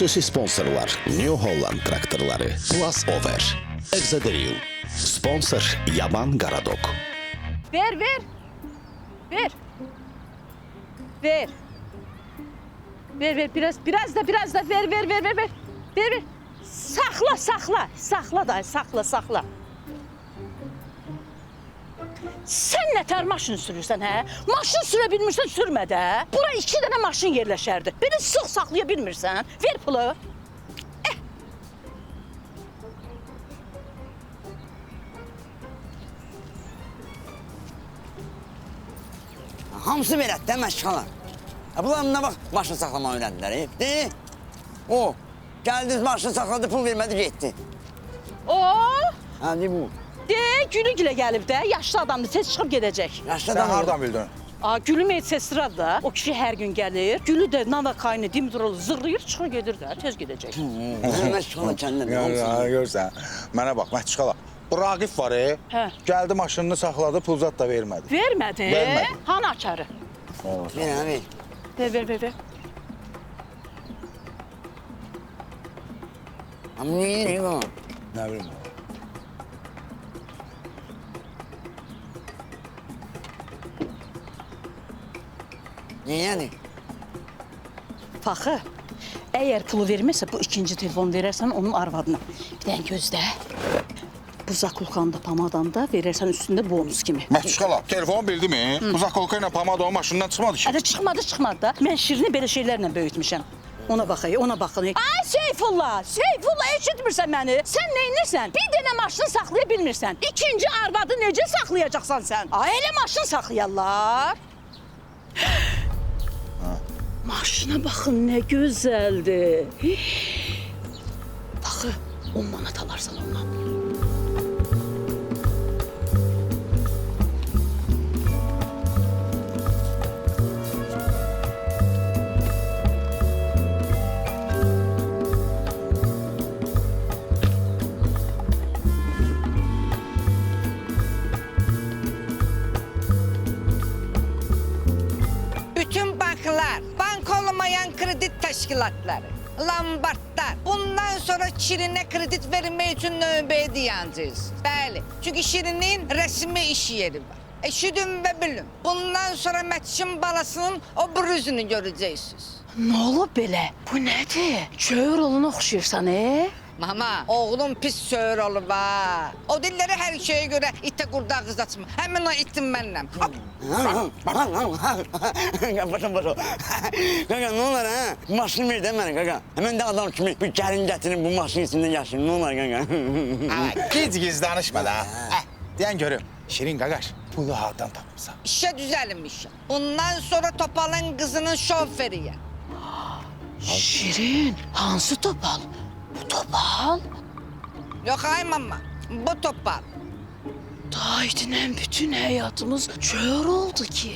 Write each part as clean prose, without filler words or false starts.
Xüsusi sponsorlar New Holland traktorları, Plus Over, Exadrill, sponsor Yaman Qaradok. Ver. Biraz da ver. Ver. Saxla. Sen nətər maşın sürürsən, hə? Maşın sürə bilmirsən, sürmə də. Bura 2 dənə maşın yerləşərdi. Beni sıx saxlaya bilmirsən. Ver pulu. Hamısı belədir də məşğalar. Bunlar buna bax, maşın saxlamağı öyrəndilər. Deyil. O, gəldiniz maşın saxladı, pul vermədi, getdi. O, Hə, deyil bu. Gülü gəlib də. Yaşlı adamdır, tez çıxıb gedəcək. Yaşlı Sen adam hardan bildin? Gülü medsestradır da. O kişi hər gün gəlir. Gülü də nava kaynı Dimitrolu zırlayır, çıxır gedir də. Tez gedəcək. Məşğalar kəndində. Görsən, mənə bax, Məhçıqala. Bu Raqif var, Hə. Gəldi maşınını saxladı, pulzat da vermədi. Vermədi. Vermədi. Hanı açarı? Ver. Ver. Amma niyə o? Nə bilim. Niyədir? Faxı, əgər pulu verməsə bu ikinci telefon verərsən onun arvadına. Bir dənə gözlə. Bu zakulkanda, pamadanda verərsən üstündə bonus kimi. Məhçıqala, telefon bildi mi? Bu zakolka ilə pamada o maşından çıxmadı ki. Ədə çıxmadı da. Mən Şirini belə şeylərlə böyütmüşəm. Ona baxın. Ay Seyfullah, eşitmirsən məni? Sən neynirsən? Bir dənə maşın saxlaya bilmirsən. İkinci arvadı necə saxlayacaqsan sən? Ay, elə maşın saxlayarlar. Maşına baxın, nə gözəldir. Baxı, 10 manat alarsan ondan. Bütün banklar, bank olmayan kredi təşkilatları, lombardlar bundan sonra Şirinə kredit vermək üçün növbəyə dayanacağız. Bəli, çünki Şirinin rəsmi iş yeri var. Eşidin və bilin, bundan sonra Mətçin balasının o brüzünü görəcəksiniz. Nə olub belə? Bu nədir? Çöğür oluna oxşayırsan, Mama, oğlum pis söğür olub ha. O dilləri hər şeyə görə itə qurda qız açma. Həmin o itim mənləm. Başım. Qaqa, nə olar ha? Maşın ver də mənə, qaqa. Həmən də adam kimi bir gəlin gətirin bu maşın içində yaşayın. Nə olar, qaqa? Giz danışma da. Deyən görüm, Şirin qaqaş, pulu hardan tapımsan? İşə düzəlmişəm. Bundan sonra Topalın qızının şoferiyəm. Şirin, hansı topal? Bu topal? Yox ay mama, bu Topal. Daidinen bütün həyatımız çöğür oldu ki.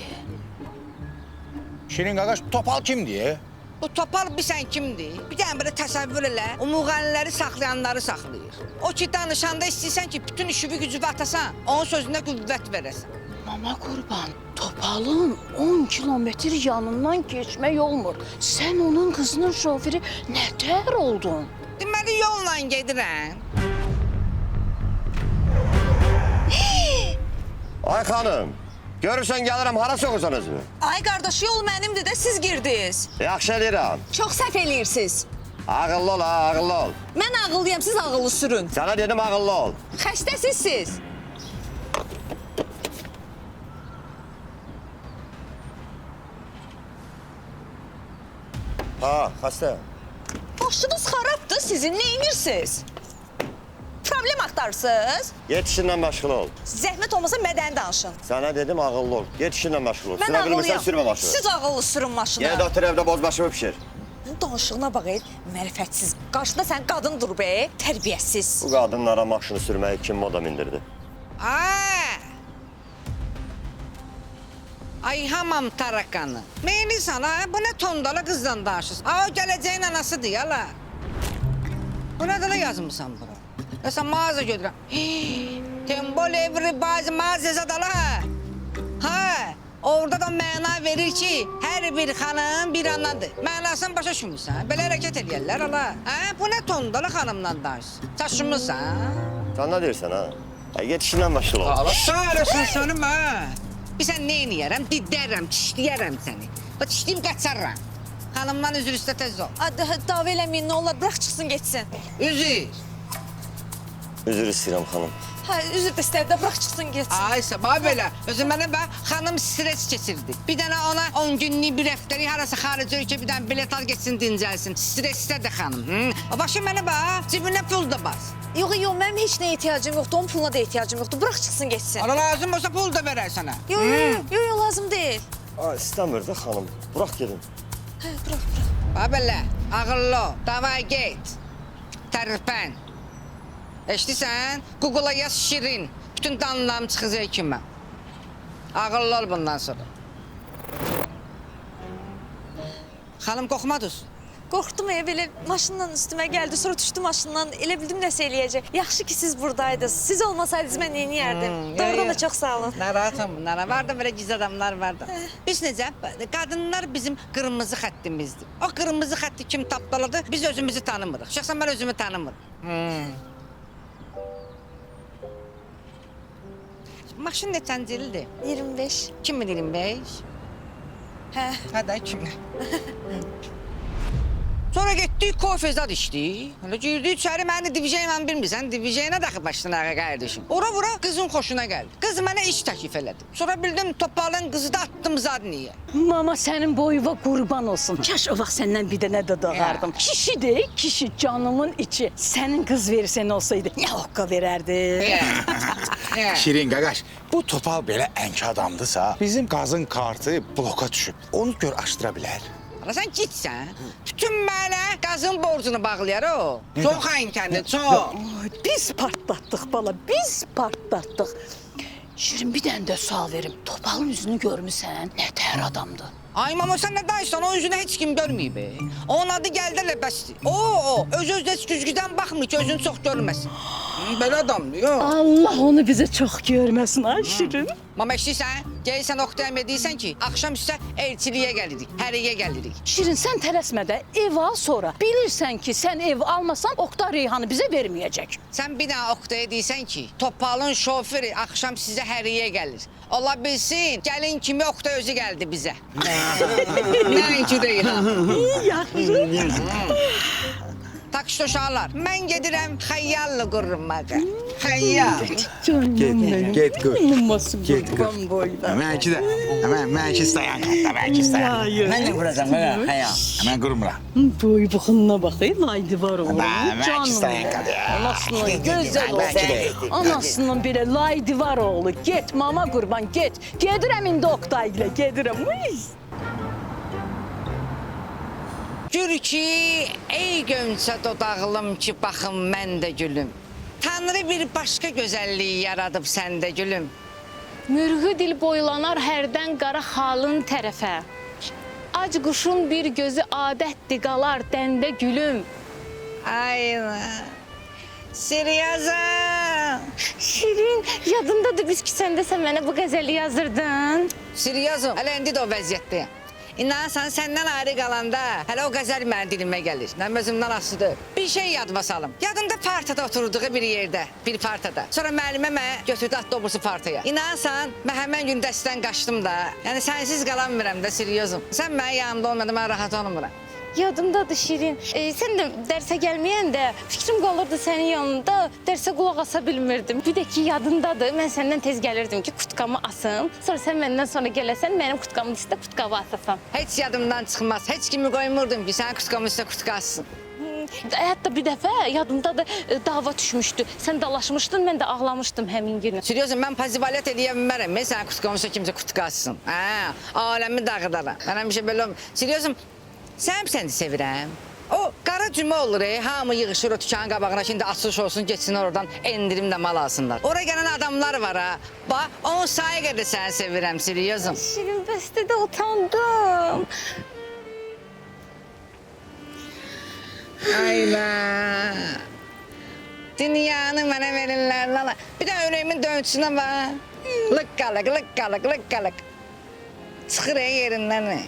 Şirin qaqaş, Topal kimdir? Bu Topal bilsən kimdir? Bir dənə belə təsəvvür elə, o müğənniləri saxlayanları saxlayır. O ki danışanda istəyirsən ki, bütün işivi gücü atasan, onun sözünə qüvvət verəsən. Mama qurban, topalın 10 kilometr yanından geçmək olmur. Sən onun qızının şoförü nətər oldun? Deməli yolla gedirəm. Ay xanım, görürsən gəlirəm, hara soxursanız mı? Ay qardaş, yol mənimdir də siz girdiniz. Yaxşı eləyirəm. Çox səhv eləyirsiniz. Ağıllı ol, ağıllı ol. Mən ağıllıyam, siz ağıllı sürün. Sənə dedim ağıllı ol. Xəstəsiz siz. Ha, xəstə. Başınız xarabdır sizin, neyinirsiniz? Problem axtarsınız. Yetişinlə məşğul ol. Zəhmət olmasa mədəni danışın. Sənə dedim ağıllı ol. Yetişinlə məşğul ol. Mən Sürə bilmirsən, ağıllıyam. sürmə maşını. Siz ağıllı sürün maşını. Yenə də otur evdə boz başımı pişir. Bunun danışığına bax, mərifətsiz. Qarşında sən qadın dur be, tərbiyəsiz. Bu qadınlara maşını sürməyi kim moda mindirdi? Ay hamam tarakanı. Meylisən ha, bu nə tondala qızdan danışırsın. O gələcəyin anasıdır yala. Bu nə dala yazmısan bura? Ya sən mağaza gedirəm. Tembol everybody mağaza dala ha. Ha, Orada da məna verir ki, hər bir xanım bir anadır. Mənasını başa düşmürsən. Belə hərəkət eləyərlər ala. Hə, bu nə tondalı xanımla danış. Çaşınmırsan? Sen ne diyorsun ha? Get işinden başla oğlum. Allah söyləsin sönüm ha. Bir sən nə eləyərəm? Didlərəm, çişləyərəm səni. Bax çişləyim qaçarram. Xanımdan üzr istə tez ol. Dava eləməyin, nə olar, bırax çıxsın getsin. Üzr. Üzür istəyirəm xanım. Hə, üzr də istədi də, bırax çıxsın getsin. Ay sabah belə. Özüm mənə bax, xanım stres keçirdi. Bir dənə ona 10 günlük bir həftəlik harasa xarici ölkə bir dənə bilet al getsin dincəlsin. Stresdədir xanım. Başı mənə bax, cibinə pul da bas. Yox, mənim heç nəyə ehtiyacım yoxdur, onun puluna da ehtiyacım yoxdur. Bırax çıxsın getsin. Ana lazım olsa pul da verər sənə. Yox, lazım deyil. Aa, istəmir də xanım. Bırak gedin. Hə, bırax. Bax belə, ağıllı ol, davay get. Tərpən. Eşidirsən? Google'a yaz Şirin. Bütün danlarım çıxacaq kimə. Ağıllı ol bundan sonra. Xanım qorxmadınız? Qorxdum belə maşınla üstümə gəldi, sonra düşdü maşından. Elə bildim nəsə eləyəcək. Yaxşı ki siz buradaydınız. Siz olmasaydınız mən neyniyərdim? Doğrudan da çox sağ olun. Narahatım bunlara. Var da belə gizli adamlar var da. Biz necə? Qadınlar bizim qırmızı xəttimizdir. O qırmızı xətti kim tapdaladı, biz özümüzü tanımırıq. Şəxsən mən özümü tanımırım. Maşın neçənci ildir? 25. 2025. Hə. Hadi kim? Sonra getdik kofezad içdik. Öyle girdik içeri beni divizyenle bilmirsən. Divizyena daxı başdan ağa kardeşim. Ora kızın xoşuna geldi. Kız bana iş teklif elədi. Sonra bildim topalın kızı da attım zadniye. Mama sənin boyuva qurban olsun. Kaş o vaxt səndən bir dənə də doğardım. Kişidir, kişi canımın içi. Sənin qız verirsən olsaydı nə haqqa verərdi? Şirin qaqaş, bu topal belə ənki adamdısa, bizim qazın kartı bloka düşüb. Onu gör açdıra bilər. Ala sen gitsən, bütün mənə qazın borcunu bağlayar o. Çox ənkəndi, çox. Ay, biz partlatdıq bala, biz partlatdıq. Şirin bir dənə də sual verim. Topalın üzünü görmüsən? Nə tər adamdır. Ay mama sen ne danışsan, o yüzünü heç kim görməyib. Onun adı gəldi elə bəsdir. O, öz-özünə heç güzgüdən baxmır ki, özünü çox görməsin. Belə adamdır, yox. Allah onu bizə çox görməsin, ay Şirin. Mama eşitsən, gəlsən Oktay'a deyirsən ki, akşam üstə elçiliyə gəlirik, həriyə gəlirik. Şirin sən tələsmə də ev al sonra. Bilirsən ki sən ev almasan Oktay Reyhanı bizə verməyəcək. Sən bir daha Oktay'a deyirsən ki, Topalın şoförü akşam sizə həriyə gəlir. Ola bilsin, gəlin kimi Oktay özü gəldi bizə. Nəinki deyil ha. Yaxşı. Takışda uşaqlar, mən gedirəm xəyyallı qurmağa. Xəyyal. Get qur. Olmasın Get qur. qurban boyuna. Mənki də, mənki stayan qatda, mənki stayan. Mən də vuracam haya. Mən qurmura. Boy buxununa bax, laydı var oğlum. Mənki stayan qatda. Anasının gözəl oğlu. Anasının belə laydı var oğlu. Get mama qurban, get. Gedirəm indi Oktay ilə, gedirəm. Uy. Gür ki, ey gömçə dodağlım ki, baxın mən də gülüm. Tanrı bir başqa gözəlliyi yaradıb səndə gülüm. Mürgü dil boylanar hərdən qara xalın tərəfə. Ac quşun bir gözü adətdir qalar dəndə gülüm. Ayna, Siryazım. Şirin, yadındadır biz küçəndə sən mənə bu qəzəli yazırdın. Siryazım, hələ indi də o vəziyyətdəyəm. İnansan səndən ayrı qalanda hələ o qəzəl mənim dilimə gəlir. Nəm özümdən asıdır. Bir şey yadıma salım. Yadımda partada oturduğu bir yerdə, bir partada. Sonra müəllimə mənə götürdü atdı obursu partaya. İnansan, mən həmən gün dərsdən qaçdım da. Yəni sənsiz qalamıram da Siryazım. Sən mənim yanımda olmadı, mən rahat olmuram. Yadımdadır Şirin. Sən də dərsə gəlməyəndə fikrim qalırdı sənin yanında. Dərsə qulaq asa bilmirdim. Bir də ki, yadındadır. Mən səndən tez gəlirdim ki, kutkamı asım. Sonra sən məndən sonra gələsən, mənim kutkamın üstə kutkavı asasan. Heç yadımdan çıxmaz. Heç kimi qoymurdum ki, sənin kutkamın üstə kutka assın. Hətta bir dəfə yadımdadır dava düşmüşdü. Sən dalaşmışdın, mən də ağlamışdım həmin günü. Siryazım, mən pozivalyat eləyə bilmərəm. Mən sənin kutkamın üstə kimsə kutka assın. Aləmi dağıdaram. Mən həmişə belə olmur. Siryazım, sən səni sevirəm. O qara cümə olur, hamı yığışır o dükkanın qabağına, şimdi açılış olsun, geçsinler oradan endirimlə mal alsınlar. Oraya gələn adamlar var ha. Bax, onun sayı qədər səni sevirəm Siryazım. Şirin, bəstə də utandım. Ayla. Dünyanı mənə verirlər lala. Bir də ürəyimin döyüntüsünə bax. Lıqqalıq, lıqqalıq, lıqqalıq. Çıxır yerindən.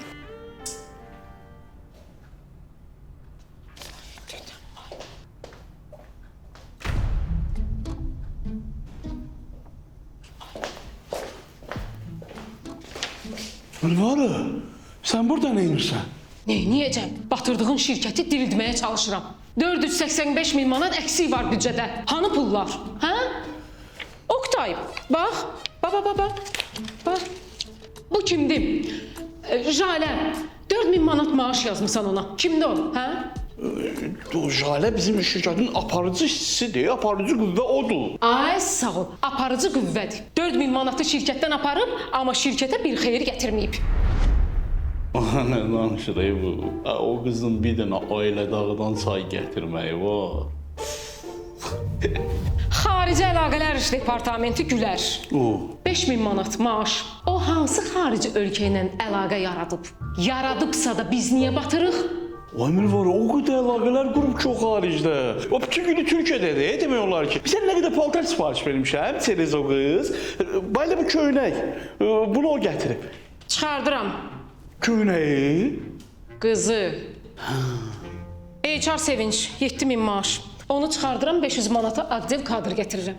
Gülvarı, sen burada neymişsən? Neyniyəcəm? Batırdığın şirkəti dirildməyə çalışıram. 485 min manat əksik var büdcədə. Hanı pullar? Hə? Oktay, bax. Bax. Bu kimdir? Jalə. 4000 manat maaş yazmısan ona. Kimdir o? Hə? O Jale bizim şirketin aparıcı hissisidir, aparıcı qüvvə odur. Ay sağ ol. Aparıcı qüvvədir. 4000 manatı şirkətdən aparıb, amma şirkətə bir xeyir gətirməyib. Ne danışır bu? O kızın bir dənə ailə dağıdan çay gətirməyi var. Xarici Əlaqələr İş Departamenti Gülər. O. 5000 manat maaş. O hansı xarici ölkə ilə əlaqə yaradıb? Yaradıbsa da biz niyə batırıq? Emir var, o kadar əlaqələr qurub çox xaricdə. O bütün günü Türkiyədədir, demək olar ki. Bizə nə qədər paltar sifariş vermişəm, Çeliz o qız. Bayla bu köynək, bunu o gətirib. Çıxardıram. Köynəyi? Qızı. HR Sevinç, 7000 maaş. Onu çıxardıram, 500 manata aktiv kadr gətirirəm.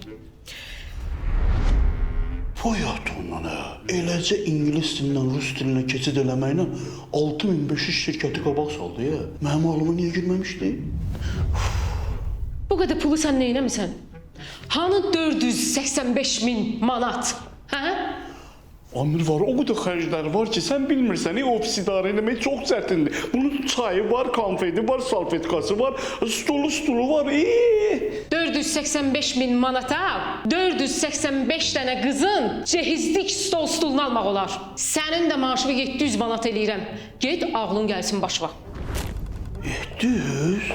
Hayat ondan ha. Eləcə ingilis dilindən rus dilinə keçid eləməklə 6500 şirkəti qabaq saldı ya. Mənim ağlıma niyə girməmişdi? Bu qədər pulu sən neynəmisən? Hanı 485 min manat? Hə? Amir var, o kadar xərclər var ki, sən bilmirsən, ofis idarə eləmək çox çətindir. Bunun çayı var, konfeti var, salfetkası var, stulu var. 485 min manata 485 dənə qızın cehizlik stolunu almaq olar. Sənin də maaşını 700 manat eləyirəm. Get, ağlın gəlsin başına. 700?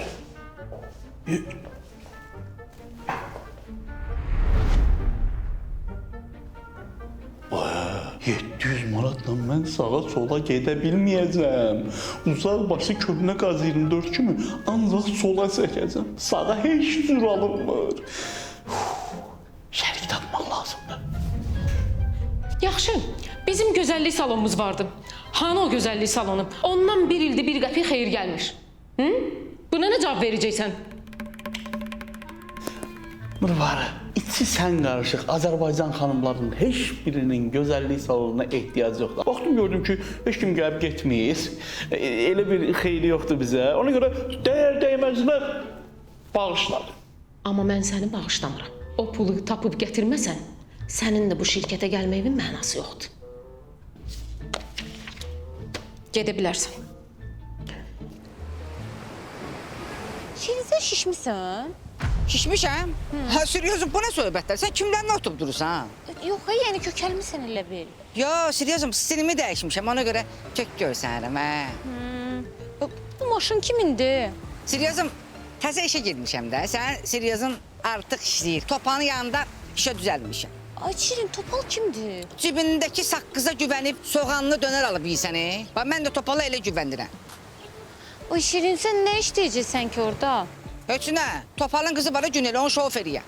700 manatla mən sağa sola gedə bilməyəcəm. Uzaq başı köhnə qaz 24 kimi ancaq sola çəkəcəm. Sağa heç cür alınmır. Şərik tapmaq lazımdır. Yaxşı, bizim gözəllik salonumuz vardı. Hanı o gözəllik salonu? Ondan bir ildir bir qəpik xeyir gəlmir. Hı? Buna nə cavab verəcəksən? Mırvarı, içi sən qarışıq Azərbaycan xanımlarının heç birinin gözəllik salonuna ehtiyacı yoxdur. Baxdım gördüm ki, heç kim gəlib getməyir. Elə bir xeyri yoxdur bizə. Ona görə dəyər dəyməzinə bağışladım. Amma mən səni bağışlamıram. O pulu tapıb gətirməsən, sənin də bu şirkətə gəlməyin mənası yoxdur. Gedə bilərsən. Şirin, sən şişmisən? Şişmişəm? Ha, seriozum, bu nə söhbətlər? Sən kimlərlə oturub durursan? Yox, yəni kökəlmisən elə bil. Yo, seriozum, stilimi dəyişmişəm, ona görə kök görsənirəm, hə. Bu maşın kimindir? Seriozum, təzə işə girmişəm də. Sən seriozun artıq işləyir. Topanın yanında işə düzəlmişəm. Ay Şirin, Topal kimdir? Cibindəki saqqıza güvənib soğanlı dönər alıb yiysən, bax, mən də Topalı elə güvəndirəm. Ay Şirin, sən nə işləyəcəksən ki orada? Heç nə, Topalın qızı var, Günel, onun şoförüyə.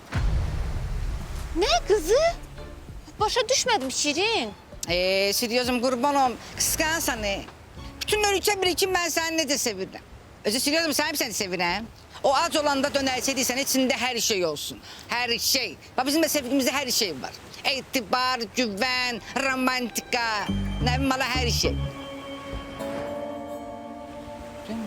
Nə qızı? Başa düşmədim Şirin. Seriozum, qurbanım, qısqansan, bütün ölkə bilir ki, mən səni necə sevirəm. Özü seriozum, səni səni sevirəm. O az olanda dönərsəydiysən, içində hər şey olsun. Hər şey. Bax, bizim də sevgimizdə hər şey var. Etibar, güvən, romantika, nə bilmə, hər şey.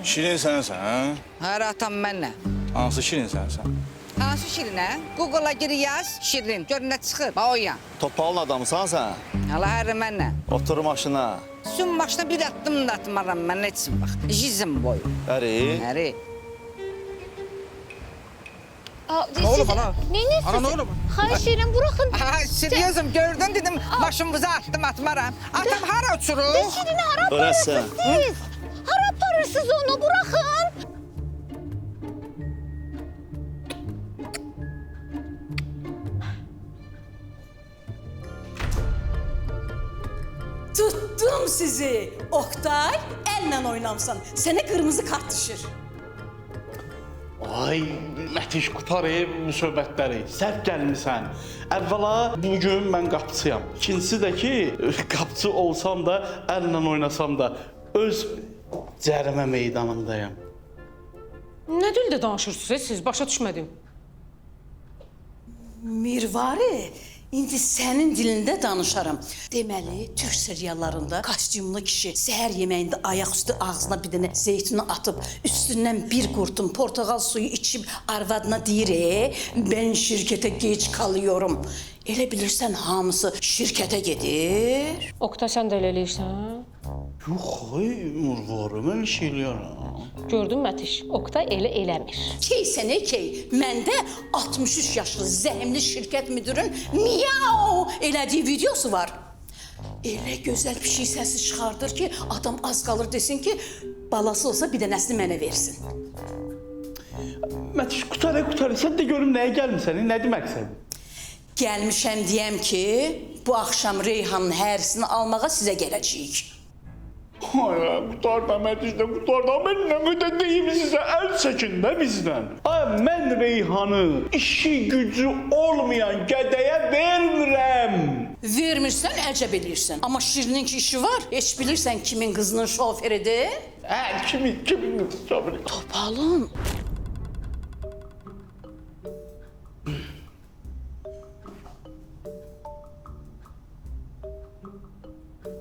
Şirin sənsən, hə? Hər atam mənlə. Hansı Şirin sənsən? Hansı Şirinə? Google'a gir yaz, Şirin. Gör nə çıxır, bax o yan. Topalın adamısan sən? Hala hər mənlə. Otur maşına. Sün başına bir attım da atmaram mən, nə üçün bax. Jizm boyu. Əri. Əri. Ne oldu bana? Neynəsin? Ana, ne oldu? Hayır Şirin, bırakın. Aha, seriozum, gördün dedim, başımıza attım, atmaram. Atam hara uçurur? Şirin'i hara Orası. aparırsınız siz? Hara aparırsınız onu, bırakın. Tuttum sizi. Oktay, elle oynamsan. Sənə qırmızı kart düşür. Ay, Mətiş, qutar bu söhbətləri. Səhv gəlmisən. Əvvəla, bugün mən qapçıyam. İkincisi də ki, qapçı olsam da, əllə oynasam da, öz cərimə meydanımdayım. Nə dildə danışırsınız siz? Başa düşmədim. Mirvari, indi sənin dilində danışaram. Deməli, türk seriallarında kostyumlu kişi səhər yeməyində ayaqüstü ağzına bir dənə zeytunu atıb, üstündən bir qurtum portakal suyu içib arvadına deyir, mən şirkətə gec kalıyorum. Elə bilirsən hamısı şirkətə gedir. Oktay, sən də elə eləyirsən? Yox, ay, Mirvari, mən iş eləyərəm. Gördün Mətiş, Oktay elə eləmir. Keysə nə key? Məndə 63 yaşlı zəhmli şirkət müdürün miau elədiyi videosu var. Elə gözəl pişik səsi çıxardır ki, adam az qalır desin ki, balası olsa bir dənəsini mənə versin. Mətiş, qutar, sən də görüm nəyə gəlmisən, nə deməksən? Gəlmişəm deyəm ki, bu axşam Reyhanın hərisini almağa sizə gələcəyik. Ay, qutar da, Mətiş də qutar da, mən nə qədər deyim sizə, əl çəkin də bizdən. Ay, mən Reyhanı işi gücü olmayan qədəyə vermirəm. Vermirsən, əcəb eləyirsən. Amma Şirinin ki işi var, heç bilirsən kimin qızının şoförüdür? Kimin şoförü? Topalım.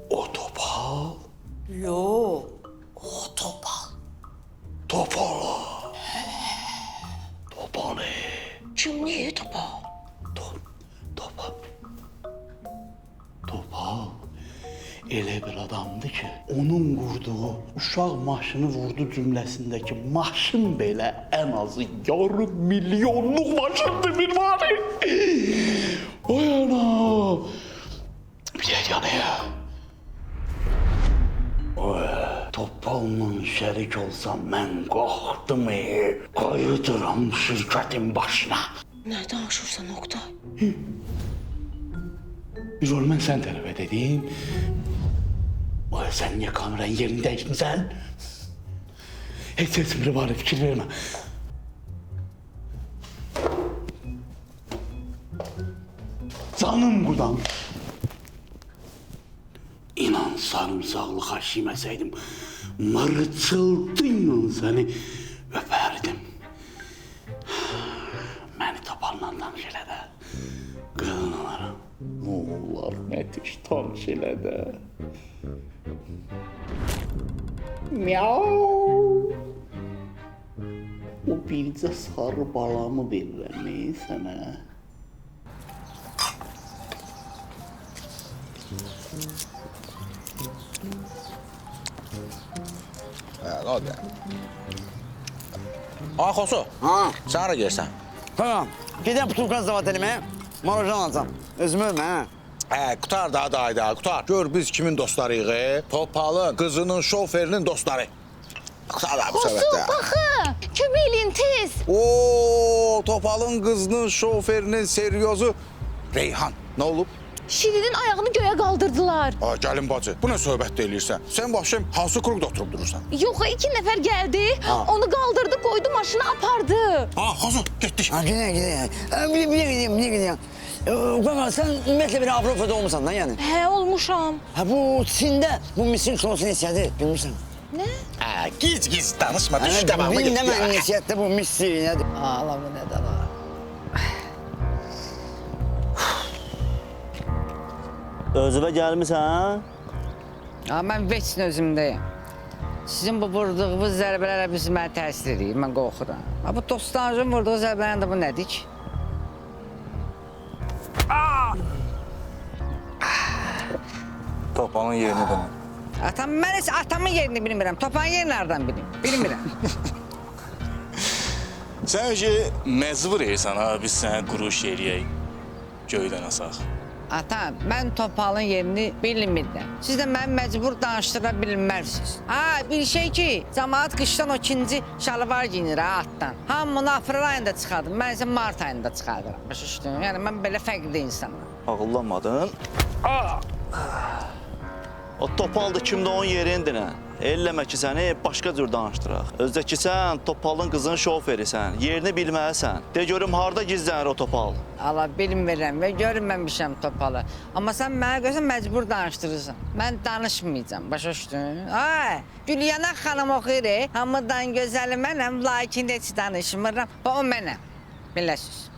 O Topal. Yo, o Topal. Topal. Topal. Kim niye Topal? Topal. Topal elə bir adamdı ki, onun qurduğu uşaq maşını vurdu cümləsindəki maşın belə ən azı yarım milyonluq maşındır bir var. Oy ana. Bir də yanıya. Topal'la şərik olsam mən qalxdım, qayıdıram şirkətin başına. Nə danışırsan Oktay? Bir rol mən sən tələb edeyim. Ay, sən niyə kameranın yerini dəyişmirsən? Heç bir var, fikir vermə. Canım qudam. İnan sarımsaqlı xaş yeməsəydim, marıçıldıyla səni öpərdim. Məni Topal'la tanış elə də, qılın olaram. Ne olar Mətiş, tanış elə də. Miau. O bircə sarı balamı verirəm sənə. Ne oldu ya? Aa, Xosu. Ha, Sen hara gelirsən? tamam. Gedəm butulka zavat eləməyə, marajan alacam. Özümü ölmə, Qutar da, hayda, Qutar. Gör biz kimin dostlarıyıq, Topal'ın qızının şoferinin dostları. Qutar da bu səbətdə. Baxın, kömək eləyin tez. Oo, Topal'ın qızının şoferinin seryozu Reyhan. Ne olub? Şirinin ayağını göyə qaldırdılar. Ay, gəlin bacı, bu nə söhbət eləyirsən? Sən başım hansı kurukda oturub durursan? Yox, 2 nəfər gəldi, onu qaldırdı, qoydu maşına apardı. Ha, Xosu, getdik. Ha, gedək. Bir gedəyim. Qaqa, sən ümumiyyətlə bir Avrofada olmusan da yəni. Hə, olmuşam. Ha, bu Çində bu misin kilosu neçədir, bilmirsən? Nə? Giz danışma, düş devamlı Bilin get. demə neçətdə bu misi nədir? Allah bu nədir la? Özüvə gəlmisən? Ya mən veçin özümdəyim. Sizin bu vurduğunuz zərbələrə bizi mənə təsir edir, mən qorxuram. Ha, bu dostlarınızın vurduğu zərbələrlə də bu nədir ki? Topal'ın yerini dönün. Mən heç atamın yerini bilmirəm, Topalın yerini nereden bilim? Bilmirəm. Sən ki, məcbur eysən ha, biz sənə quruş eləyək, göydən asaq. Ata, mən Topalın yerini bilmirəm. Siz də məni məcbur danışdıra bilmərsiniz. Ha, bir şey ki, cəmaət qışdan o ikinci şalvar giyinir ha, atdan. Hamını aprel ayında çıxardım, mən isə mart ayında çıxardıram. Başa düşdün? Yəni, mən belə fərqli insanım. Ağıllanmadın. O topaldı kimdə onun yerindir. Elləmə ki səni başqa cür danışdıraq. Özdə ki sən Topalın qızının şoförüsən, yerini bilməlisən. De görüm harda gizlənir o Topal? Allah bilmirəm və görməmişəm Topalı. Amma sən mənə görsən məcbur danışdırırsan. Mən danışmayacağam, başa düşdün? Ay, Gülyanan xanım oxuyur, hamıdan gözəli mənəm, lakin heç danışmıram. O mənəm, biləsiniz.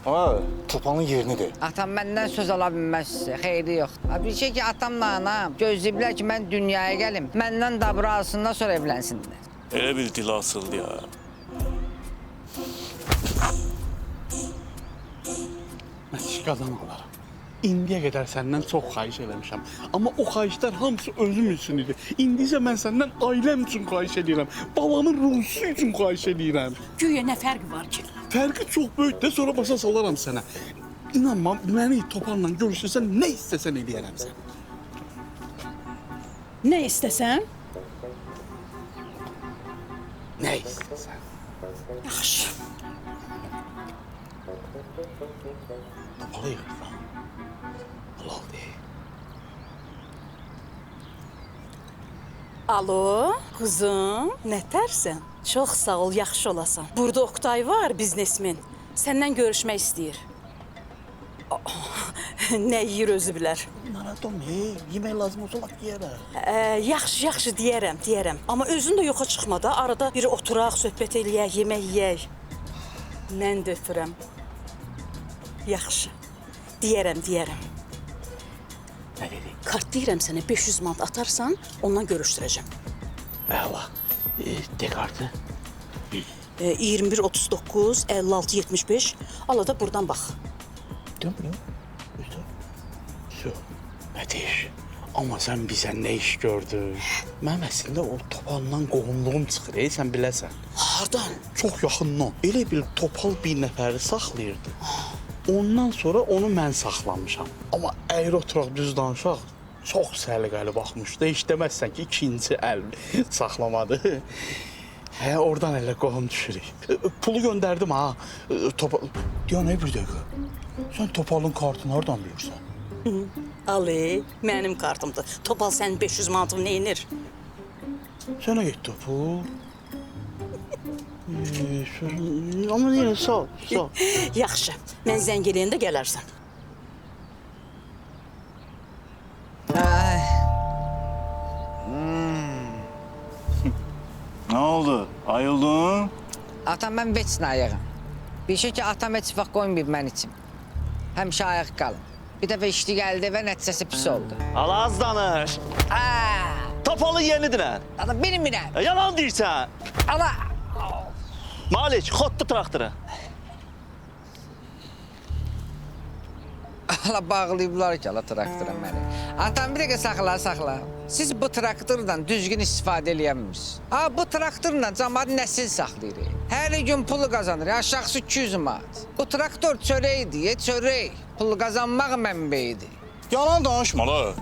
Ha, Topalın yerini de. Atam məndən söz ala bilməz, xeyri yoxdur. Bir şey ki, atamla anam gözləyiblər ki, mən dünyaya gəlim. Məndən dabra alsınlar, sonra evlənsinlər. Elə bil dili asıldı ya. Mən iş qazanmalarım. İndiyə qədər səndən çox xahiş eləmişəm. Amma o xahişlər hamısı özüm üçün idi. İndi isə mən səndən ailəm üçün xahiş edirəm. Babamın ruhusu üçün xahiş edirəm. Güya nə fərqi var ki? Fərqi çox böyükdür, sonra başa salaram sənə. İnanma, məni Topal'la görüşürsən, nə istəsən eləyərəm sən. Nə istəsən? Nə istəsən? Yaxşı. Topalı yığırsan. Halal deyil. Alo, qızım, nətərsən? Çox sağ ol, yaxşı olasan. Burada Oktay var, biznesmen. Səndən görüşmək istəyir. Nə yeyir özü bilər. Narahat olma, yemək lazım olsa laf yeyərəm. Yaxşı, deyərəm. Amma özün də yoxa çıxma da, arada bir oturaq, söhbət eləyək, yemək yeyək. Mən də öpürəm. Yaxşı, deyərəm. Nə dedi? Kart deyirəm sənə 500 manat atarsan, ondan görüşdürəcəm. Əla, dekartı. 21 39 56 75. Ala da buradan bax. Dönmür. Ateş, amma sən bizə nə iş gördün? Mənim əslində o Topal'dan qohumluğum çıxır, sən biləsən. Hardan? Çox yaxından. Elə bil Topal bir nəfəri saxlayırdı. Ondan sonra onu mən saxlamışam. Amma əyri oturaq düz danışaq, çox səliqəli baxmışdı. Heç deməzsən ki, ikinci əl saxlamadı. Oradan elə qohum düşürük. Pulu göndərdim ha. Topal... Deyən, bir dəqiqə. Sən Topal'ın kartını hardan bilirsən? Ali, mənim kartımdır. Topal sənin 500 manatını neyinir? Sənə getdi o pul. Amma yenə sağ ol. Yaxşı, mən zəng eləyəndə gələrsən. Ay, Nə oldu? Ayıldın? atam mən veçsinə ayağım. Bir şey ki, atam heç vaxt qoymayıb mən için. Həmişə ayaq qalın. Bir dəfə işli gəldi və nəticəsi pis oldu. Ala az danış. Topalın yeridir nə? Ana bilmirəm. Yalan deyirsən. Ana. Malik, xotdu traktoru. Allah bağlayıblar ki, Allah traktora məni. Atam bir dəqiqə saxla. Siz bu traktordan düzgün istifadə eləyəmirsiniz. Bu traktorla cəmaat nəsil saxlayır. Hər gün pulu qazanır, aşağısı 200 manat. Bu traktor çörəkdir, çörək. Pul qazanmaq mənbəyidir. Yalan danışma la.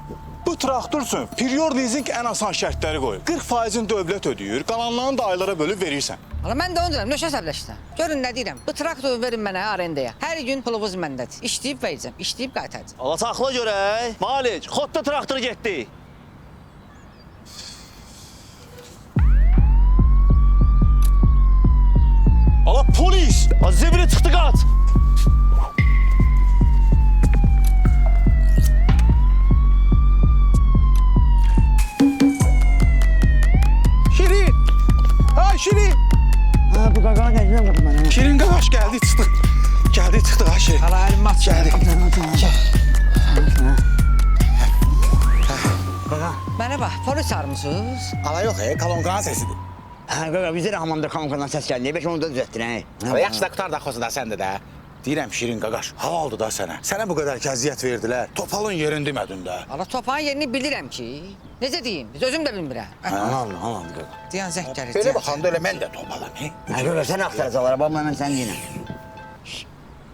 Bu traktor üçün period leasing ən asan şərtləri qoyur. 40%-in dövlət ödəyir, qalanlarını da aylara bölüb verirsən. Allah mən də onu deyirəm, nöşə səbləşsən. Görün nə deyirəm, bu traktoru verin mənə arendaya. Hər gün pulumuz məndədir. İşləyib verəcəm, işləyib qaytaracam. Ala saxla görək. Malik, xotdu traktoru getdi. Ala polis! Zibili çıxdı qaç. Şirin! Ha Şirin! Bu qaqağa gələcəm qızım mənə. Şirin qaqaş gəldi, çıxdı. Ha Şirin. Hala əlim at. Gəldi. Mənə bax, polis çağırmısınız? Ala yox, kolonqanın səsidir. Qaqa, bizə də hamamda kankandan səs gəldi. Beş onu da düzəltdin, Ala yaxşı da qutar da xosu da səndə də. Deyirəm Şirin qaqaş, hava oldu da sənə. Sənə bu qədər kəziyyət verdilər. Topalın yerini demədin də. Allah toprağın yerini bilirəm ki. Necə deyim? Özüm də bilmirəm. Hamam. Deyən zəng gəlir. Belə baxanda elə mən də topalam. Qaqa, sən axtaracaqlar, babamla mən sən deyinəm.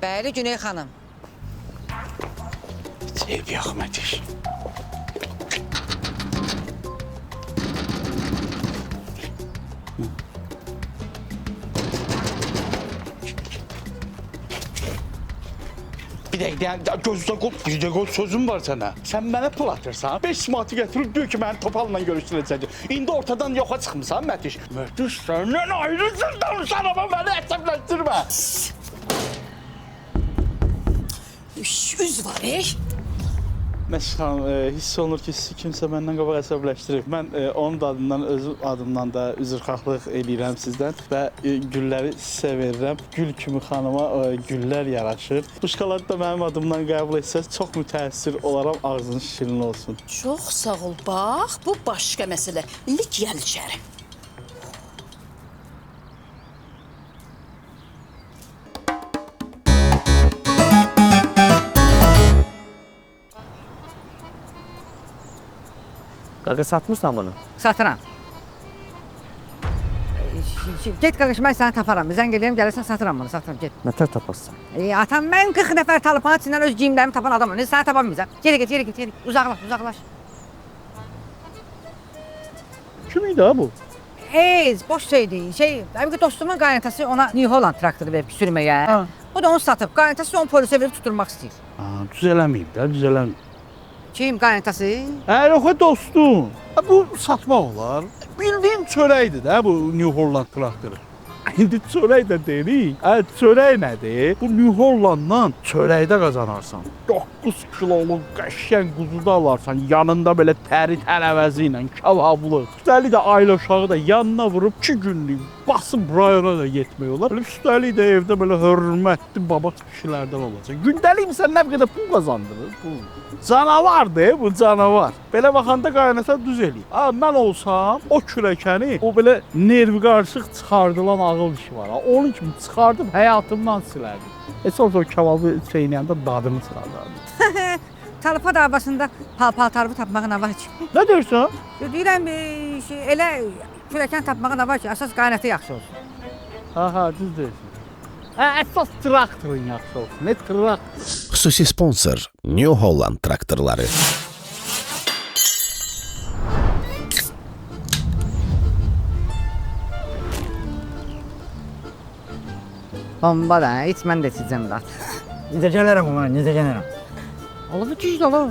Bəli, Güney xanım. Ev yaxım Ateş. Bir dəqiqə, gözünə qoy, bir dəqiqə sözüm var sənə. Sən mənə pul atırsan, 5 manatı gətirib diyor ki, məni topalla görüşdürəcək. İndi ortadan yoxa çıxmısan, Mətiş. Mətiş, səndən ayrısın danışan ama məni əsəbləşdirmə. Üz var, Məşq xanım, hiss olunur ki, sizi kimsə məndən qabaq əsəbləşdirib. Mən onun da adından, özüm adımdan da üzrxahlıq eləyirəm sizdən və gülləri sizə verirəm. Gül kimi xanıma güllər yaraşır. Bu şokolad da mənim adımdan qəbul etsəz, çox mütəəssir olaram, ağzınız şirin olsun. Çox sağ ol, bax, bu başqa məsələ. İndi gəl içəri. Qaqa satmırsan bunu? Satıram. Get qardaş, mən səni taparam. Zəng eləyəm, gəlirsən satıram bunu, satıram, get. Nətər tapasın? Atam, mən 40 nəfər talıpanın içindən öz giyimlərimi tapan adamım. Səni tapamayacaq. Geri get. Uzaqlaş. Kim idi ha bu? Boş şeydir. Əvvəl dostumun qaynatası ona New Holland traktoru verib sürməyə. O da onu satıb. Qaynatası onu polisə verib tutturmaq istəyir. Düz eləməyib də, düz eləməyib. Kim qaynatası? Yox, dostum. Bu satmaq olar. Bildiğin çörəkdir də bu New Holland traktoru. İndi çörək də deyirik. Çörək nədir? Bu New Hollanddan çörəkdə qazanarsan. 9 kiloluq qəşəng quzu da alarsan. Yanında belə təri tərəvəzi ilə kebablı. Üstəlik də ailə uşağı da yanına vurub 2 günlük basıb rayona da getmək olar. Üstəlik də evdə belə hörmətli baba kişilərdən olacaq. Gündəlik sən nə qədər pul qazandırır? Bu canavardır, bu canavar. Belə baxanda qaynasa düz eləyir. Mən olsam o kürəkəni, o belə nervi qarışıq çıxardılan ağıl işi var. Onun kimi çıxardıb həyatımdan silərdim. Sonra kebabı çeynəyəndə dadını çıxardardım. Talpa davasında paltarı tapmağa nə var ki? Nə deyirsən? Deyirəm, elə kürəkən tapmağa nə var ki, əsas qaynatı yaxşı olsun. Düz deyirsən. Əsas traktorun yaxşı olsun. Ne traktor? Xüsusi sponsor New Holland traktorları. Bomba da, heç mən də içəcəm də. Necə gələrəm ona, necə gələrəm? Olur, güclü olur.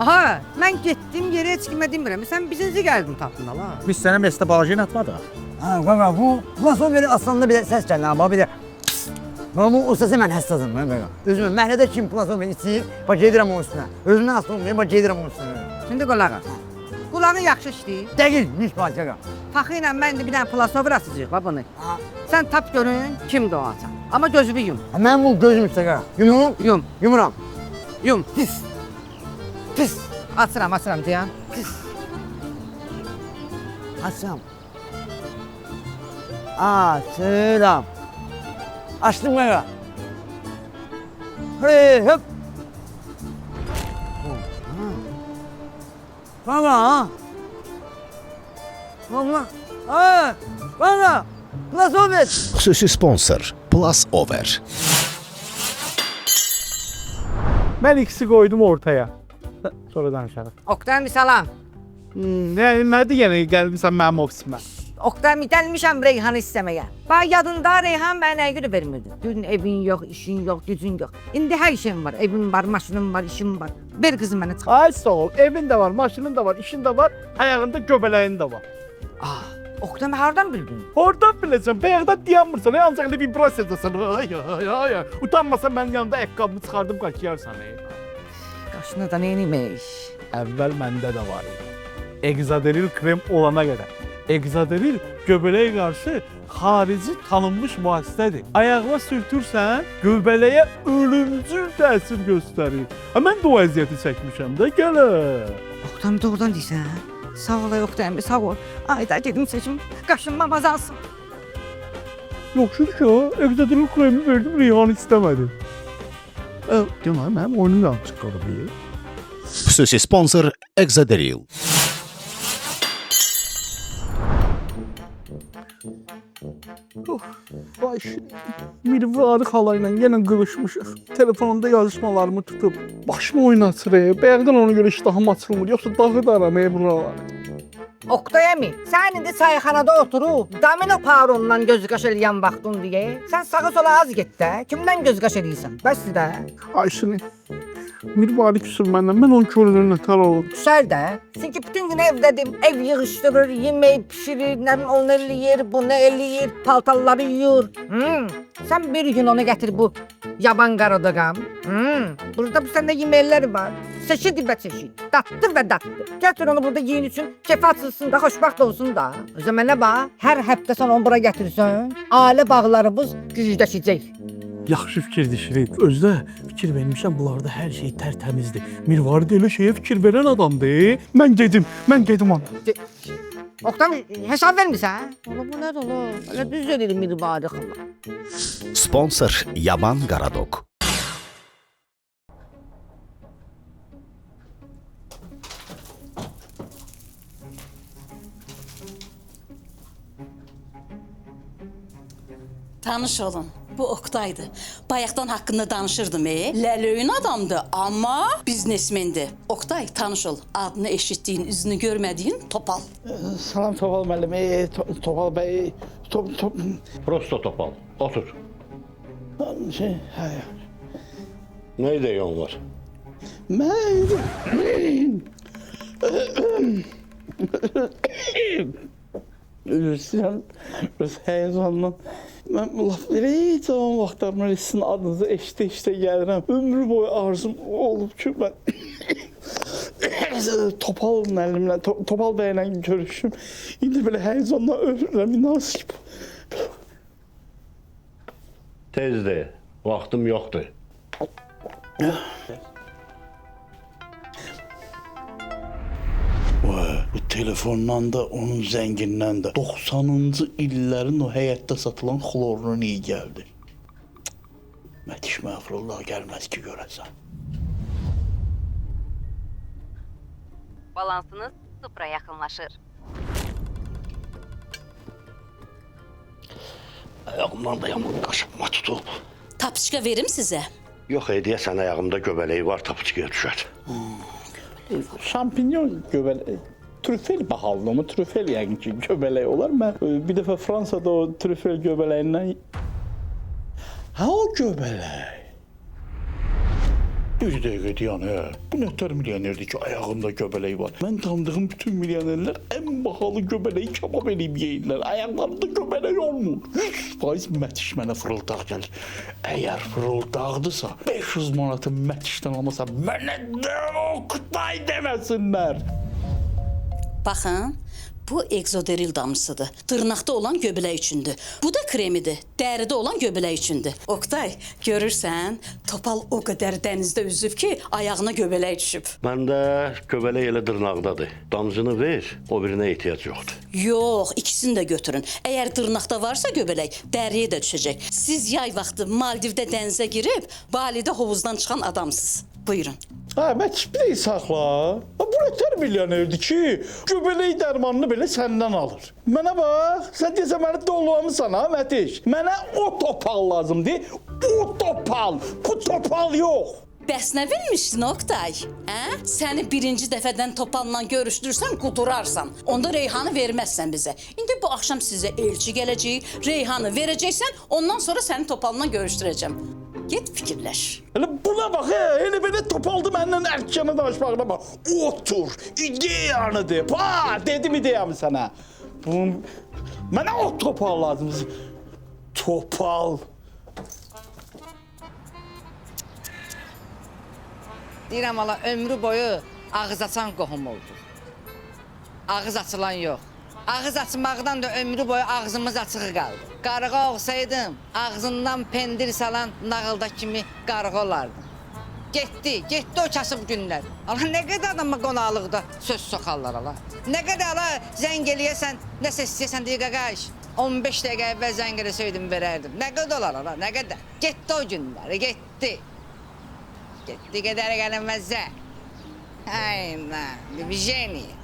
Aha, mən getdim, yeri heç kimə demirəm. Sən bizinci gəldin tapdın ala. Biz sənə meslə balajını atmadıq. Qaqa, bu plaston veri aslında bir səs gəlir ama bir də bu o səsə mən həssasım, qaqa. Özümə məhlədə kim plaston veri içir, bax gedirəm onun üstünə. Özümdən asılı olmayayım, bax gedirəm onun üstünə. Şimdi qulağa. Qulağı yaxşı işləyir. Dəqiq, nisbət qaqa. Faxı ilə mən də bir dənə plastovr asacağıq, bax bunu. Sən tap görün, kimdir o açan. Amma gözümü yum. Mən bu gözüm üstə qaqa. Yum. Yumuram. Yum. Pis. Açıram deyən. Pis. Açsam. Açıram. Açdım qaqa. Hop. Qaqa. Qaqa. Plus Over. Xüsusi sponsor Plus Over. Mən ikisi qoydum ortaya. Sonra danışarıq. Oqtay salam. Nədir yenə gəlmişsən mənim ofisimə? Oqtay gəlmişəm Reyhanı istəməyə. Bax yadında Reyhan mənə nə görə vermirdi. Dün evin yox, işin yox, gücün yox. İndi hər şeyim var. Evim var, maşınım var, işim var. Ver qızım mənə çıx. Ay sağ ol. Evin də var, maşının da var, işin də var, ayağında göbələyin də var. Oqtay hardan bildin? Oradan biləcəm. Bayaqda dayanmırsan. Ancaq elə bir bras edəsən. Ay. Utanmasan mənim yanımda ayaqqabımı çıxardım qaçıyarsan. Qaşını da neymiş? Əvvəl məndə də var idi. Exaderil krem olana qədər. Exaderil göbələyə qarşı xarici tanınmış vasitədir. Ayağına sürtürsən, göbələyə ölümcül təsir göstərir. Mən də o əziyyəti çəkmişəm də gələ. Oqtay doğrudan deyirsən? Sağ ol Oqtay, sağ ol. Ay da gedim seçim, qaşınmam azalsın. Yoxşudur ki o, Exaderil kremi verdim, Reyhan istəmədi. Demək, mənim oyunum yanlış qalıb. Xüsusi sponsor Exaderil. Vay Mirvari xalayla yenə qırışmışıq. Telefonunda yazışmalarımı tutub başımı oynatır. Bayaqdan ona görə iştahım açılmır. Yoxsa dağı da aramaya buralar. Oktay əmi, sən indi çayxanada oturub domino paronundan göz qaş eləyən vaxtın deyə, sən sağa sola az get də, kimdən göz qaş eləyirsən? Bəs də. Ayşini, Mirvari küsür məndən, mən onun könlünün nətər olur. Küsər də. Çünki bütün gün evdədim, ev yığışdırır, yemək pişirir, nə bilim onu eləyir, bunu eləyir, paltarları yuyur. Sən bir gün onu gətir bu yaban qaradağam. Burada bu səndə yeməklər var. Çeşid və çeşid, dadlı və dadlı. Gətir onu burada yiyin üçün, keyfi açılsın da, xoşbaxt olsun da. O zaman nə bax, hər həftə sən onu bura gətirsən, ailə bağlarımız gücləşəcək. Yaxşı fikirdir Şirin. Özdə fikir vermişəm, bunlarda hər şey tərtəmizdir. Mirvari də elə şeyə fikir verən adamdır. Mən gedim ona. Oqtam, hesab vermirsən? Ola bu nədir ola? Elə düz edir Mirvari xala. Sponsor Yaban Qaradog. Tanış olun. Bu Oktay'dı. Bayaqdan haqqında danışırdım. Ləlöyün adamdı, amma biznesmendir. Oktay, tanış ol. Adını eşitdiyin, üzünü görmədiyin Topal. Salam Topal müəllim. Topal bəy. Prosto Topal. Otur. Ne ideyon var? Üzürsən, biraz həyecandan. Mən laf elə cavan vaxtlarımdan sizin adınızı eşitə gəlirəm. Ömrü boyu arzum olub ki, mən Topal müəllimlə, Topal bəylə görüşüm. İndi belə həyecandan ölürəm, inasib. Tezdir, vaxtım yoxdur. Bu telefondan da, onun zəngindən də 90-cı illərin o həyətdə satılan xlorunun iyi gəldi. Mətiş məğfurullah gəlməz ki, görəsən. Balansınız sıfıra yaxınlaşır. Ayağımdan da yaman qaşıqma tutub. Tapışqa verim sizə. Yox, deyəsən ayağımda göbələyi var, tapıçıqaya düşər. Şampinyon göbələyi, trüfel bahallı mı? Trüfel yəqin ki, göbələk olar. Mən bir dəfə Fransada o trüfel göbələyindən... Ha, o göbələk. Bir dəqiqə deyən, bu nətər milyonerdir ki, ayağında göbələyi var. Mən tanıdığım bütün milyonerlər ən bahalı göbələyi kebab eləyib yeyirlər. Ayaqlarında göbələk olmur. 100% Mətiş mənə fırıldaq gəlir. Əgər fırıldaqdırsa, 500 manatı Mətişdən almasa, mənə də Oktay deməsinlər. Baxın, bu egzoderil damcısıdır. Dırnaqda olan göbələk üçündür. Bu da kremidir. Dəridə olan göbələk üçündür. Oktay, görürsən, Topal o qədər dənizdə üzüb ki, ayağına göbələk düşüb. Məndə göbələk elə dırnaqdadır. Damcını ver, o birinə ehtiyac yoxdur. Yox, ikisini də götürün. Əgər dırnaqda varsa göbələk, dəriyə də düşəcək. Siz yay vaxtı Maldivdə dənizə girib, Balidə hovuzdan çıxan adamsınız. Buyurun. Hə, Mətiş bir dey saxla. Bu nətər milyonerdir ki, göbələk dərmanını belə səndən alır. Mənə bax, sən deyəsən məni dolamısan ha, Mətiş. Mənə o Topal lazımdır, o Topal, bu Topal yox. Bəs nə bilmişdin Oktay? Səni birinci dəfədən Topalla görüşdürsən, qudurarsan. Onda Reyhanı verməzsən bizə. İndi bu axşam sizə elçi gələcək, Reyhanı verəcəksən, ondan sonra səni Topalla görüşdürəcəm. Get fikirləş. Elə buna bax, elə belə Topaldı məndən ərkənə danışmağına bax. Otur, ideyanı de. Dedim ideyamı sənə. Mənə o Topal lazımdır. Topal. Deyirəm ala, ömrü boyu ağız açan qohum oldu. Ağız açılan yox. Ağız açmaqdan da ömrü boyu ağzımız açığı qaldı. Qarğa olsaydım, ağzından pendir salan nağılda kimi qarğa olardım. Getdi o kasıb günlər. Ala, nə qədər adama qonaqlıqda söz soxarlar ala. Nə qədər ala zəng eləyəsən, nəsə istəyəsən deyə qaqaş. 15 dəqiqə əvvəl zəng eləsəydim verərdim. Nə qədər olar ala, nə qədər. Getdi o günlər, getdi. Getdi qədər gəlməzsə. Ayna, движение.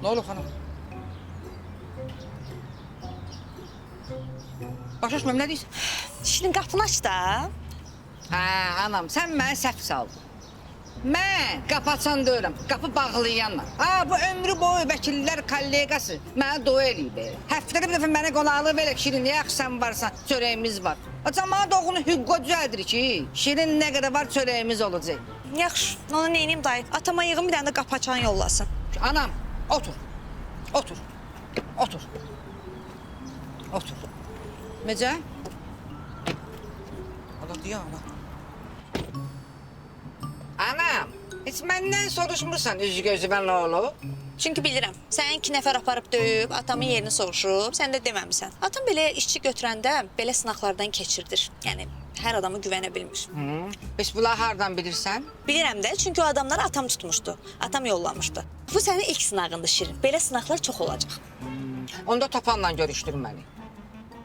Ne olur hanım? Başa düşməm, nə deyirsən? Şirin qapını aç da. Hə, anam, sən məni səhv saldın. Mən qapı açan deyirəm, qapı bağlayanla. Bu ömrü boyu vəkillər kollegası mənə doya eləyib. Həftədə bir dəfə mənə qonaqlıq verək, Şirin, nə yaxşı sən varsan, çörəyimiz var. Cəmağa doğunu hüquqa düzəldir ki, Şirin nə qədər var çörəyimiz olacaq. Yaxşı, onu neyniyim dayı? Atama yığın bir dənə də qapı açan yollasın. Anam, otur. Otur. Otur. Otur. Necə? Allah deyir, Allah. Anam, heç məndən soruşmursan üzü gözümə nə olub? Çünki bilirəm, sən 2 nəfər aparıb döyüb, atamın yerini soruşub, sən də deməmisən. Atam belə işçi götürəndə belə sınaqlardan keçirdir. Yəni, hər adamı güvənə bilmir. Bəs bunlar hardan bilirsən? Bilirəm də, çünki o adamları atam tutmuşdu. Atam yollamışdı. Bu sənin ilk sınağındır Şirin. Belə sınaqlar çox olacaq. Onda Topanla görüşdür məni.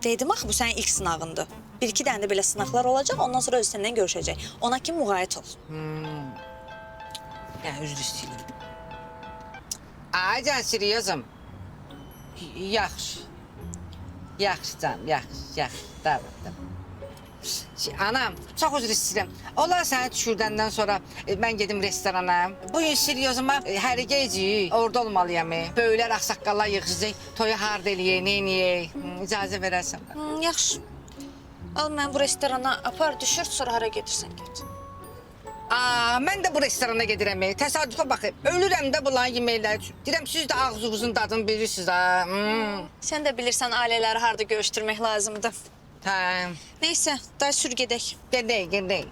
Dedim axı, bu sənin ilk sınağındır. 1-2 dənə də belə sınaqlar olacaq, ondan sonra öz səndən görüşəcək. Ona kim müğayət ol. Yəni, üzr istəyirəm. Ay, can Siriyozum. Yaxşı. Yaxşı canım, yaxşı. Davr. Anam, çox üzr istəyirəm. Olar səni düşürdəndən sonra mən gedim restorana. Bugün Siriyozuma hər gecə orada olmalıyam. Böyüklər, ağsaqqallar yığışacaq, toyu harda eləyək, nə eləyək? İcazə verərsən. Yaxşı. Al, mən bu restorana apar, düşür, sonra hara gedirsən get. Mən də bu restorana gedirəm. Təsadüfə baxıb, ölürəm də bunların yeməkləri üçün. Deyirəm, siz də ağzınızın dadını bilirsiniz. Sən də bilirsən, ailələri harada görüşdürmək lazımdır. Hə. Neysə, day sür gedək. Gedək.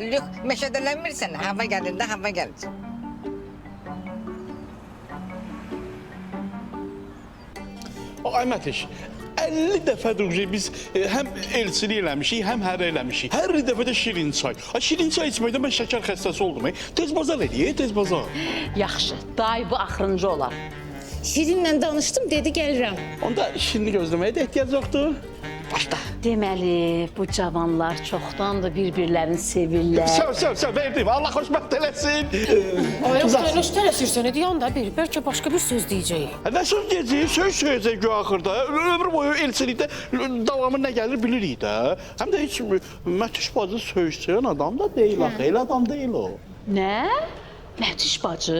Lük, meşədələnmirsən, hava gəlir də, hava gəlir. Ay Mətiş, 50 dəfədir ki, biz həm elçilik eləmişik, həm hərə eləmişik. Hər dəfə də şirin çay. Şirin çay içməkdən mən şəkər xəstəsi oldum. Tez bazar eləyək, tez bazar. Yaxşı, day bu axırıncı olar. Şirinlə danışdım, dedi gəlirəm. Onda şirini gözləməyə də ehtiyac yoxdur. Başla. Deməli, bu cavanlar çoxdandır bir-birlərini sevirlər. Söv, verdim. Allah xoşbəxt eləsin. Ay, Oktay, nə tələsirsən, deyən də bir, bəlkə başqa bir söz deyəcək. Nə söz deyəcək, söz söyləyəcək gör axırda. Ömrü boyu elçilikdə davamı nə gəlir bilirik də. Həm də heç Mətiş bacı söyləyən adam da deyil axı, elə adam deyil o. Nə? Mətiş bacı?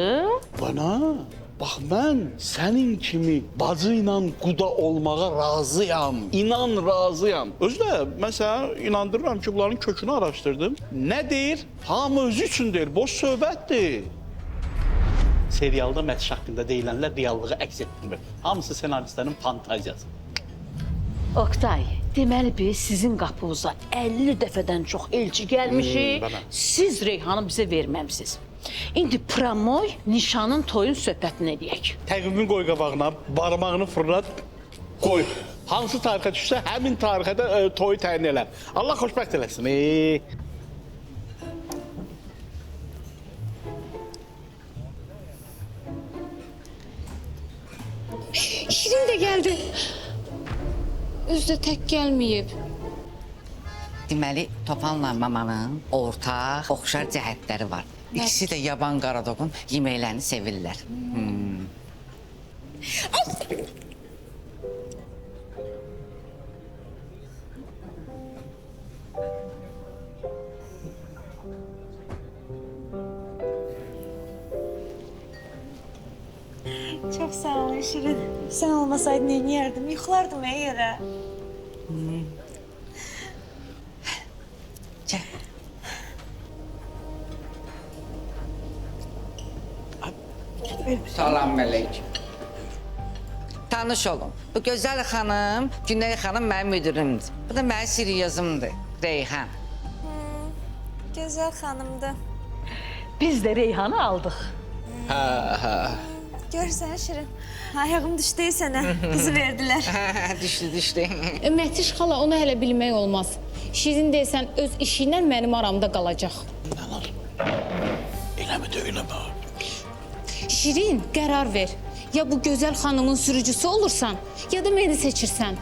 Bana, bax mən sənin kimi bacı ilə quda olmağa razıyam, inan razıyam. Özü də mən sənə inandırıram ki, bunların kökünü araşdırdım. Nə deyir? Hamı özü üçün deyir, boş söhbətdir. Serialda Mətiş haqqında deyilənlər reallığı əks etdirmir. Hamısı senaristlərin fantaziyası. Oktay, deməli biz sizin qapınıza 50 dəfədən çox elçi gəlmişik, siz Reyhanı bizə verməmisiz. İndi promoy, nişanın, toyun söhbətini edək. Təqvimi qoy qabağına, barmağını fırlat, qoy. Hansı tarixə düşsə, həmin tarixə də toyu təyin elə. Allah xoşbəxt eləsin. Şirin də gəldi. Özü də tək gəlməyib. Deməli, Topanla mamanın ortaq, oxşar cəhətləri var. İkisi də yaban qaradoqun yeməklərini sevirlər. Çox sağ ol Şirin. Sən olmasaydın neyniyərdim? Yıxılardım yerə. Salam əleykum. Tanış olun. Bu gözəl xanım, Güney xanım mənim müdürümdür. Bu da mənim Siriyozumdur, Reyhan. Gözəl xanımdır. Biz də Reyhanı aldıq. Hə. Görsən Şirin, ayağım düşdü sənə. Qızı verdilər. Düşdü. Mətiş xala, onu hələ bilmək olmaz. Şirin deyəsən, öz işi ilə mənim aramda qalacaq. Eləmə də eləmə. Şirin, qərar ver. Ya bu gözəl xanımın sürücüsü olursan, ya da məni seçirsən.